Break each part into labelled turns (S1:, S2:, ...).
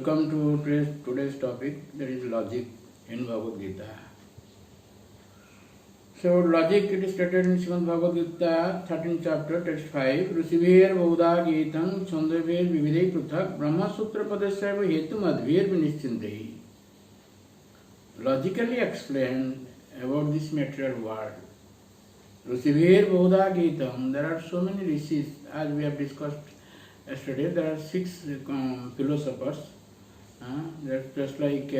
S1: Welcome to today's topic, that is logic in Bhagavad Gita. So logic, it is stated in Srimad Bhagavad Gita 13th chapter text 5. Rusivir Bauda Gitam Chandravir Vividai Pruthak Brahma Sutra Padasya Hetu Madhvir Vinishindehi. Logically explained about this material world. Rusivir Bauda Gitam, there are so many rishis, as we have discussed yesterday. There are 6 philosophers. That's just like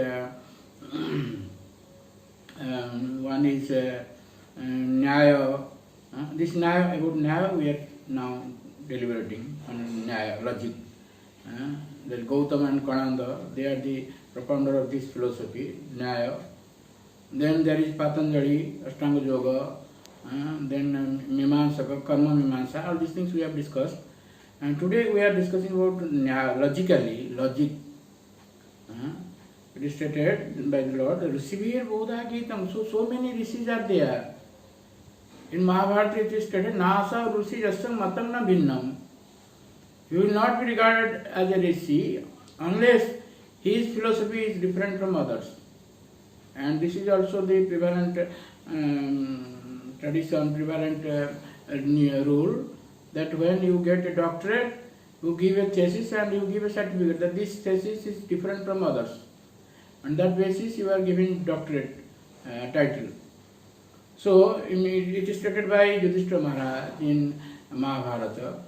S1: one is Nyaya. This Nyaya, about Nyaya we are now deliberating on Nyaya, logic. That Gautama and Kananda, they are the propounder of this philosophy, Nyaya. Then there is Patanjali, Ashtanga Yoga, then Mimamsaka, Karma Mimamsa, all these things we have discussed. And today we are discussing about logically, logic. It is stated by the Lord, Rusivir Bodha Gitam. So many rishis are there. In Mahabharata it is stated, Nasa Rusi Jasam Matam Na Bhinnam. He will not be regarded as a rishi unless his philosophy is different from others. And this is also the prevalent tradition, prevalent rule, that when you get a doctorate, you give a thesis and you give a certificate that this thesis is different from others. On that basis, you are given doctorate title. So, it is stated by Yudhishthira Maharaj in Mahabharata.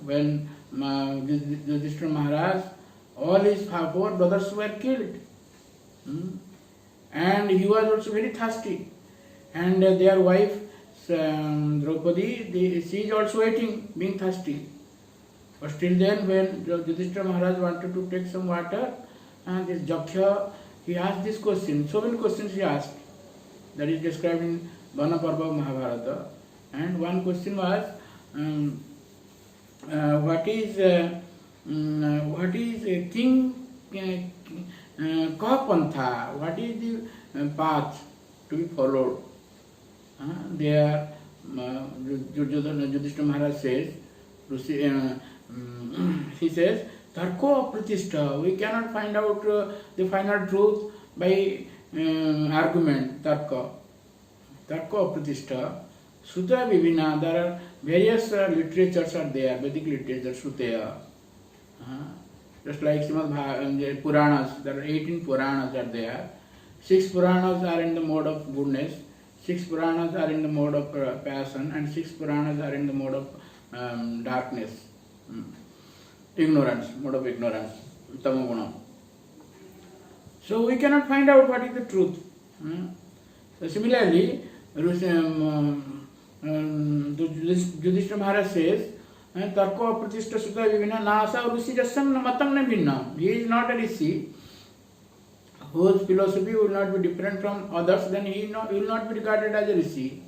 S1: When Yudhishthira Maharaj, all his 4 brothers were killed. And he was also very thirsty. And their wife, Draupadi, she is also waiting, being thirsty. But still then, when Yudhishthira Maharaj wanted to take some water, and this Jakhya, he asked this question. So many questions he asked. That is described in Vana Parva of Mahabharata. And one question was, what is King Kahapantha? What is the path to be followed? There, Yudhishthira Maharaj says, he says, Tarko Pratishta. We cannot find out the final truth by argument, Tarka. Tarko Pratishta. Sutta Vivina. There are various literatures are there, Vedic literature, Sutaya. Just like Srimad Puranas, there are 18 Puranas are there. 6 Puranas are in the mode of goodness, 6 Puranas are in the mode of passion, and 6 Puranas are in the mode of darkness, ignorance, mode of ignorance, tamoguna. So we cannot find out what is the truth. So similarly, Yudhishthira Maharaj says, Tarko Pratishta Sutta Vivina Nasa Rusi Jasam Matam Na Bhinnam. He is not a rishi whose philosophy will not be different from others, then he will not be regarded as a rishi.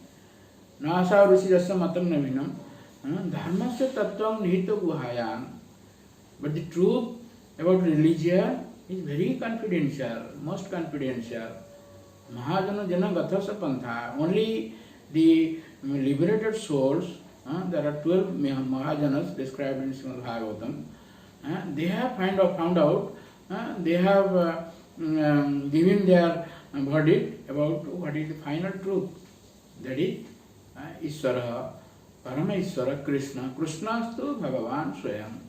S1: Nasa Rusi Jasam Matam Na Bhinnam. Dharmasya Tattvam Nihito Guhayan. But the truth about religion is very confidential, most confidential. Mahajana Jana Gathasa Pantha. Only the liberated souls, there are 12 Mahajanas described in Srimad Bhagavatam, they have found out, they have given their verdict about what is the final truth. That is Ishvara, Parama Ishvara, Krishna. Krishna is Bhagavan Swayam.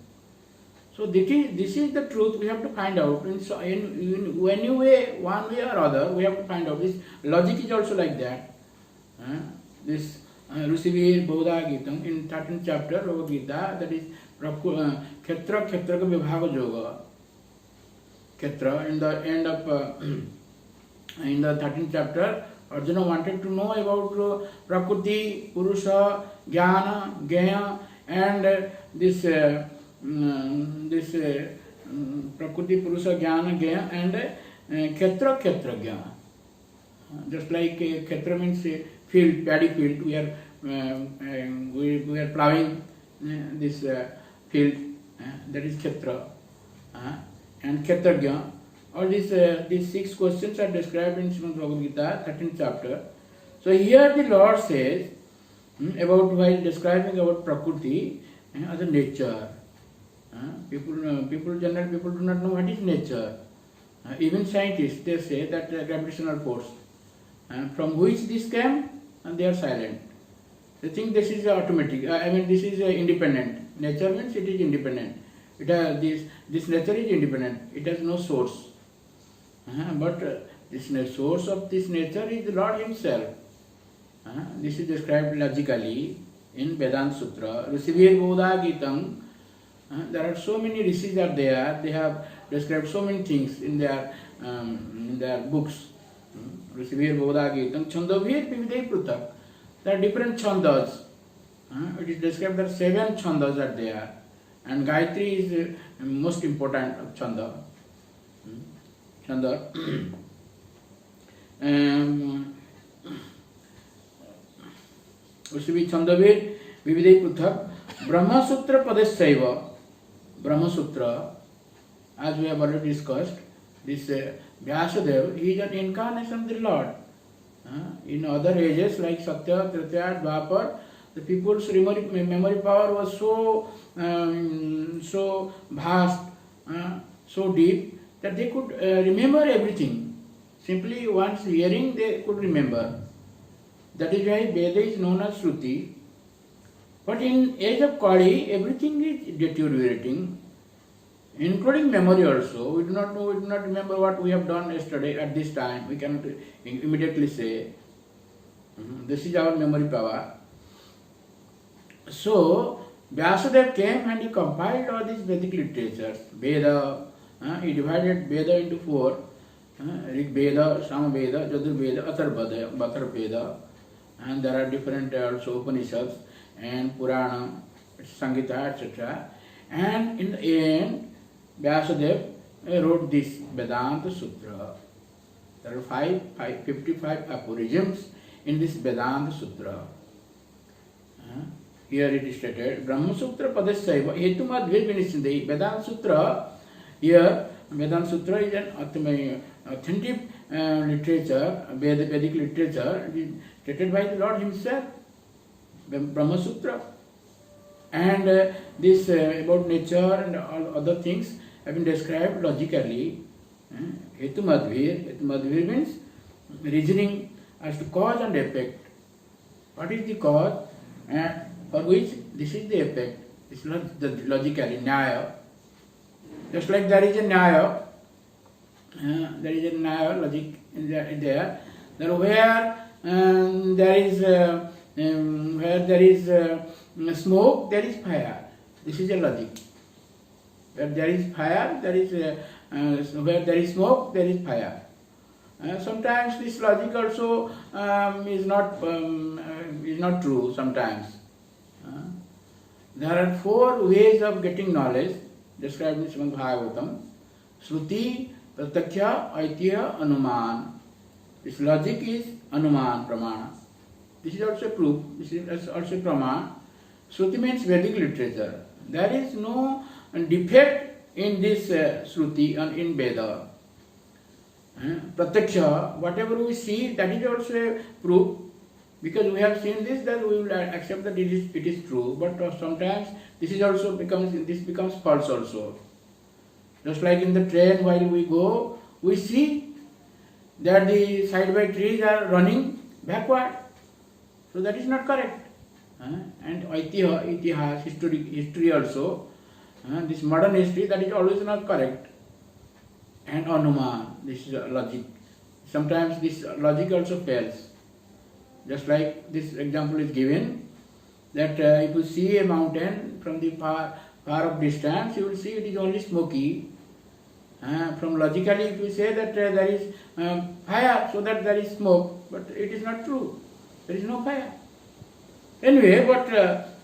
S1: So this is the truth we have to find out. In any way, one way or other, we have to find out. This logic is also like that. This Rusivir Bodha Gitam in 13th chapter of Gita, that is Khetra Khetraka Vibhaga Yoga. Khetra, in the end of in the 13th chapter, Arjuna wanted to know about Prakriti, Purusha, Jnana, Gaya, and this Prakriti, Purusha, Jnana, Gaya, and Khetra Gya. Just like Khetra means field, paddy field, we are plowing this field, that is Khetra. And Khetragya. All these 6 questions are described in Srimad Bhagavad Gita, 13th chapter. So here the Lord says, about while describing about Prakriti as a nature. General people do not know what is nature. Even scientists, they say that gravitational force. From which this came, and they are silent. They think this is automatic. This is independent. Nature means it is independent. It has this nature is independent. It has no source. But this source of this nature is the Lord Himself. This is described logically in Vedanta Sutra. Risivir Bodha Gitam. There are so many rishis are there. They have described so many things in their books. Risivir Bodha Gitam. Chandavir Vividai Prutak. There are different chandas. It is described that 7 chandas are there. And Gayatri is most important chanda. Chanda. Usivi Chandavir Vividai Prutak. Brahma Sutra Padesaiva. Brahma Sutra, as we have already discussed, this Vyasadeva, he is an incarnation of the Lord. In other ages like Satya, Tritiya, Dwapar, the people's memory power was so vast, so deep, that they could remember everything. Simply once hearing, they could remember. That is why Veda is known as Shruti. But in age of Kali, everything is deteriorating, including memory also. We do not know, we do not remember what we have done yesterday at this time. We cannot immediately say. This is our memory power. So, Vyasadeva came and he compiled all these Vedic literatures. Veda, he divided Veda into 4. Rig Veda, Sama Veda, Jadur Veda, Atharva Veda. And there are different also Upanishads and Purana, Sangita, etc. And in the end, Vyasadeva wrote this Vedanta Sutra. There are 55 aphorisms in this Vedanta Sutra. Here it is stated, Brahma Sutra Padesaiva Hetumad Virvinishindai. Vedanta Sutra, here Vedanta Sutra is an authentic literature, Vedic literature, stated by the Lord Himself. Brahma Sutra. And this about nature and all other things have been described logically. Hetu Madhvir means reasoning as to cause and effect. What is the cause and for which this is the effect? It's not logically, Nyaya. Just like there is a Nyaya, logic in there. Then where there is smoke, there is fire. This is a logic. Where there is fire, there is where there is smoke, there is fire. Sometimes this logic also is not true. Sometimes there are 4 ways of getting knowledge described in Srimad Bhagavatam: Shruti, Pratyaksha, Aitya, Anuman. This logic is Anuman, Pramana. This is also proof. This is also Praman. Shruti means Vedic literature. There is no defect in this Shruti and in Veda. Pratyaksha, whatever we see, that is also a proof. Because we have seen this, then we will accept that it is true. But sometimes this becomes false also. Just like in the train, while we go, we see that the side by trees are running backward. So that is not correct. And Itihas, history also, this modern history, that is always not correct. And Anuman, this is logic. Sometimes this logic also fails. Just like this example is given, that if you see a mountain from the far of distance, you will see it is only smoky. From logically, if you say that there is fire, so that there is smoke, but it is not true. There is no fire. Anyway, but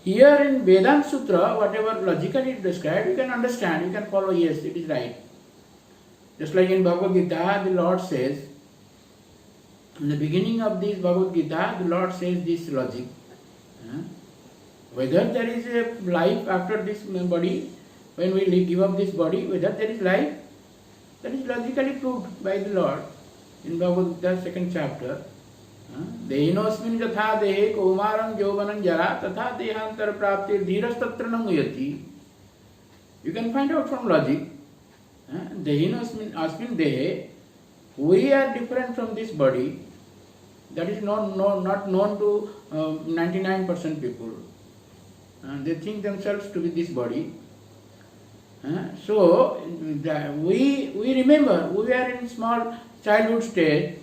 S1: here in Vedanta Sutra, whatever logically described, you can understand, you can follow, yes, it is right. Just like in Bhagavad Gita, the Lord says, in the beginning of this Bhagavad Gita, the Lord says this logic. Whether there is a life after this body, when we give up this body, whether there is life, that is logically proved by the Lord in Bhagavad Gita 2nd chapter. Dehinosmin jatha dehe kaumaram jovanam jara tatha dehantar praptir dhirastatra namuyati. You can find out from logic. Asmin Dehe, we are different from this body. That is not known to 99% people. They think themselves to be this body. So we remember we are in small childhood stage,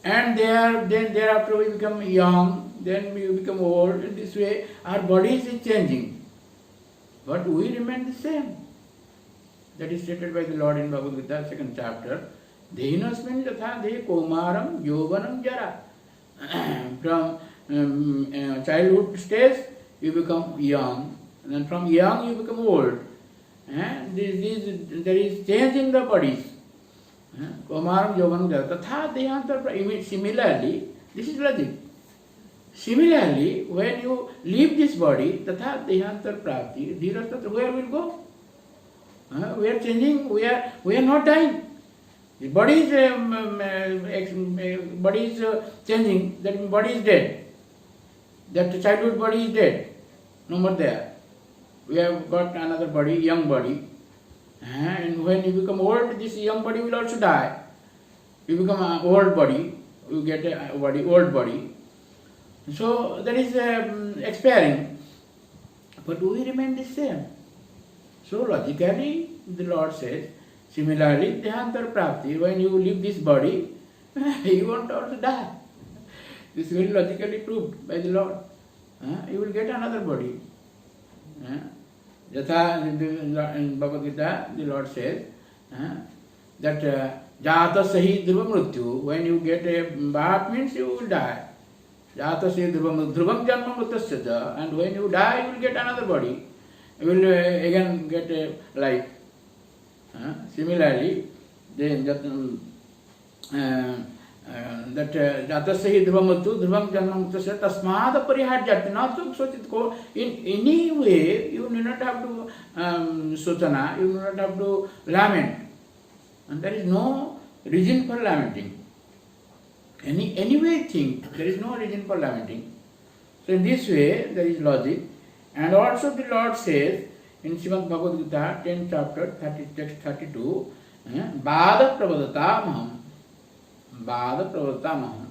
S1: and thereafter we become young, then we become old. In this way, our bodies is changing, but we remain the same. That is stated by the Lord in Bhagavad Gita, 2nd chapter. Dhinasmin yatha dehe kaumaram yovanam jara. From childhood stage, you become young, and then from young you become old. There is change in the bodies. Kaumaram yovanam jara. Tatha dehantar. Similarly, this is logic. Similarly, when you leave this body, tatha dehantar prapti, dhirastatra, where will go? We are changing, we are not dying. The body is changing, that body is dead. That childhood body is dead, no more there. We have got another body, young body. And when you become old, this young body will also die. You become an old body, you get a body, old body. So that is expiring. But we remain the same. So logically, the Lord says, similarly, Dehantar Prapti, when you leave this body, you won't also die. This will logically proved by the Lord. You will get another body. Yatha, in Bhagavad Gita, the Lord says that Jata Sahi Dhruva Mrityu, when you get a birth means you will die. Jata Sahi Dhruvam Janma Mritasya, and when you die, you will get another body. You will again get a life. Similarly, that Jatasahi Dhruvamattu Dhruvam Janmamuttasya Tasmada Parihajyati. Not so in any way you do not have to sutana, you do not have to lament. And there is no reason for lamenting. Anyway think, there is no reason for lamenting. So in this way there is logic. And also the Lord says in Srimad Bhagavad Gita, 10th chapter, text 32, Bada Pravadatamaham. Bada Pravadatamaham.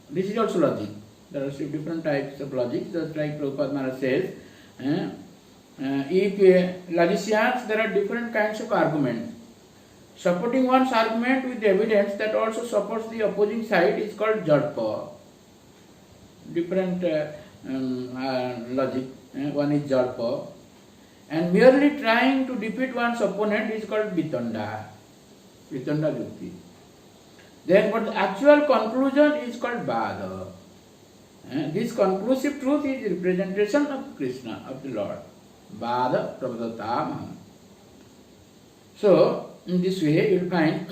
S1: This is also logic. There are different types of logic, just like Prabhupada Maharaj says. If logicians, there are different kinds of arguments. Supporting one's argument with evidence that also supports the opposing side is called Jadpa. Different logic. One is Jadpa. And merely trying to defeat one's opponent is called Vitanda. Vitanda Yukti. Then what the actual conclusion is called Bada. This conclusive truth is representation of Krishna, of the Lord. Bada Pravadatamaham. So, in this way you will find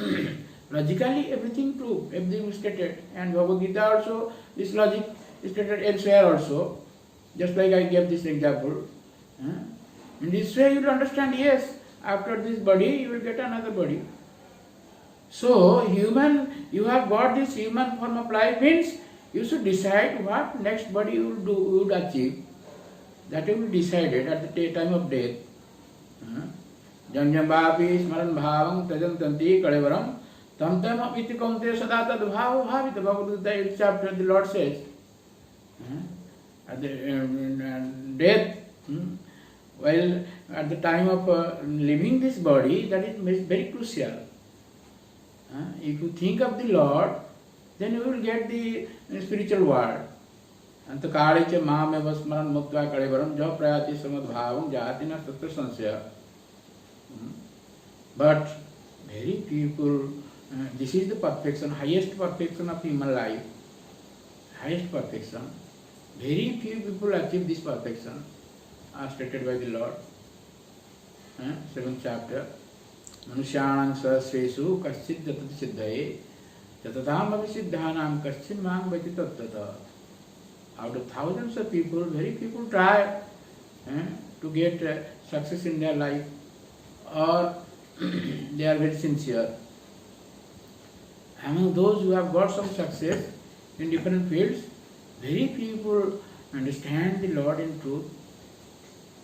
S1: logically everything proved, everything is stated. And Bhagavad Gita also, this logic is stated elsewhere also. Just like I gave this example. In this way you will understand, yes, after this body you will get another body. So, you have got this human form of life means you should decide what next body you will do, you would achieve. That will be decided at the time of death. Janjambapi smaran bhavang tajantanti kalevaram tam tam apiti kaunte sada tad bhava bhavita. Bhagavad Gita 8th chapter, the Lord says, at the death, while at the time of leaving this body, that is very crucial. If you think of the Lord, then you will get the spiritual world. Antakari cha mahameva smaran muktva kalevaram ja prayati samadbhavam jati na tatra sansaya. But very people, this is the perfection, highest perfection of human life. Highest perfection. Very few people achieve this perfection, as stated by the Lord. 7th chapter. Manusyanam sahasresu kaschid jatati siddhaye jatatam abhisiddhanam kaschid mang vati tattata. Out of thousands of people, very people try to get success in their life, or they are very sincere. Among those who have got some success in different fields, very few people understand the Lord in truth.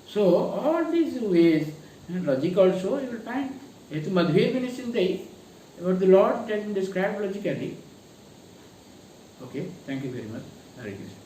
S1: So all these ways And logic also you will find. Hetu madhve vinishintai, about the Lord can be described logically. Okay, thank you very much. Hare Krishna.